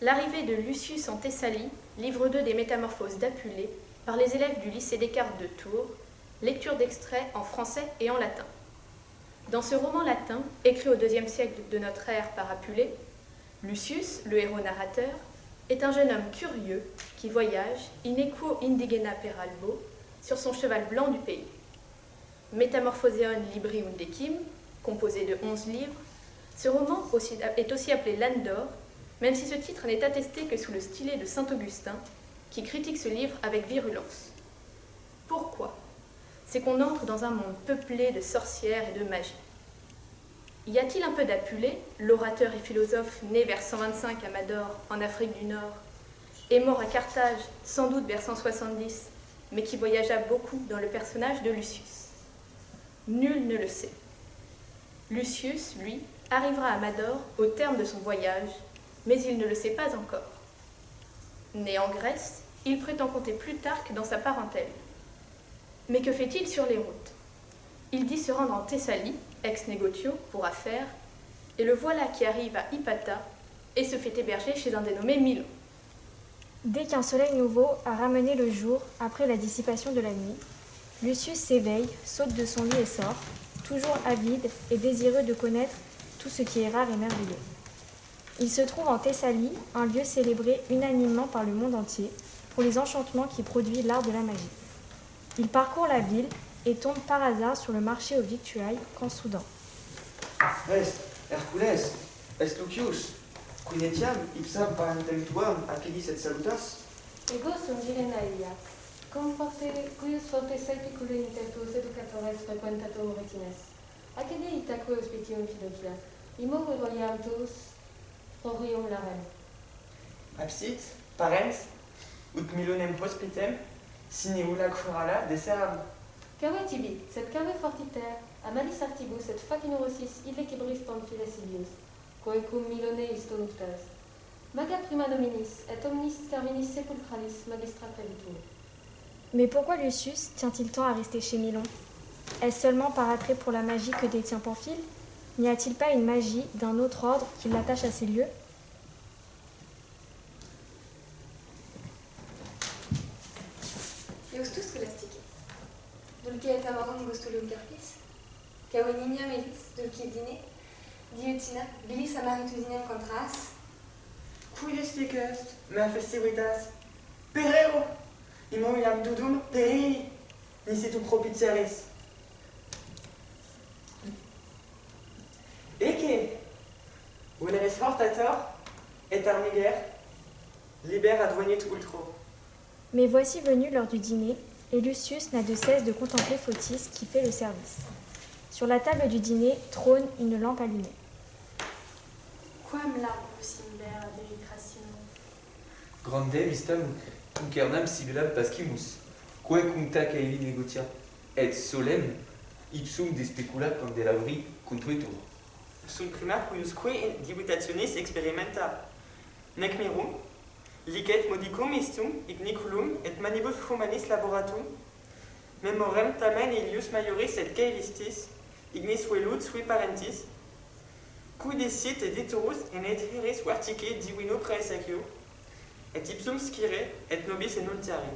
L'arrivée de Lucius en Thessalie, livre 2 des Métamorphoses d'Apulée, par les élèves du lycée Descartes de Tours, lecture d'extraits en français et en latin. Dans ce roman latin, écrit au IIe siècle de notre ère par Apulée, Lucius, le héros narrateur, est un jeune homme curieux qui voyage, in equo indigena per albo, sur son cheval blanc du pays. Métamorphoseon libri undecim, composé de 11 livres, ce roman est aussi appelé l'Âne d'or, même si ce titre n'est attesté que sous le stylet de saint Augustin, qui critique ce livre avec virulence. Pourquoi ? C'est qu'on entre dans un monde peuplé de sorcières et de magie. Y a-t-il un peu d'Apulée, l'orateur et philosophe né vers 125 à Mador, en Afrique du Nord, et mort à Carthage, sans doute vers 170, mais qui voyagea beaucoup dans le personnage de Lucius? Nul ne le sait. Lucius, lui, arrivera à Mador au terme de son voyage, mais il ne le sait pas encore. Né en Grèce, il prétend compter Plutarque dans sa parentèle. Mais que fait-il sur les routes? Il dit se rendre en Thessalie, ex-négotio, pour affaires, et le voilà qui arrive à Hypata et se fait héberger chez un dénommé Milon. Dès qu'un soleil nouveau a ramené le jour après la dissipation de la nuit, Lucius s'éveille, saute de son lit et sort, toujours avide et désireux de connaître tout ce qui est rare et merveilleux. Il se trouve en Thessalie, un lieu célébré unanimement par le monde entier pour les enchantements qui produit l'art de la magie. Il parcourt la ville et tombe par hasard sur le marché aux victuailles quand soudain. Est, Hercules, est Lucius, quinetiam ipsam parentem tuam accidis et salutas? Ego sum direnaia, comporte cuius fortes saepicule intertus educatores frequentatum retines. Accede itaque hospitium fidocia, imo royam tuus Florium larem. Absit, parens, ut milonem hospitem, sine ulla curala deseram. Cave tibi, sed cave fortiter, amalis artibus et facinurosis illecibris pamphilesidius, coecum milone isto nuptas. Maga prima nominis, et omnis terminis sepulcralis magistra previtur. Mais pourquoi Lucius tient-il tant à rester chez Milon? Est-ce seulement par attrait pour la magie que détient Pamphile? N'y a-t-il pas une magie d'un autre ordre qui l'attache à ces lieux? Iustus scholastique. Dulci et amarum gustulum carpis, cavenimia melis, dulci dine, diutina, bilis amaritudinem contras. Quid est est, mea festivitas? Pereo! Imo iam dudum perii, nisitum propitiaris. Ecce, veneris hortator, et armiger, liber advenit ultro. Mais voici venu l'heure du dîner, et Lucius n'a de cesse de contempler Photis qui fait le service. Sur la table du dîner trône une lampe allumée. Quam largus imber delicrationum. Grandem istam concernam sibilam pascimus, quae cuncta caeli negotia, et solem ipsum de specula candelabri contretur. Sum prima cuiusque divitationis experimenta, nec mirum, licet modicum istum igniculum et manibus humanis laboratum, memorem tamen ilius maioris et caevistis, ignis velut sui parentis, cui desit editorus in etheris vertice divino praesacio, et ipsum scire et nobis enuntiari.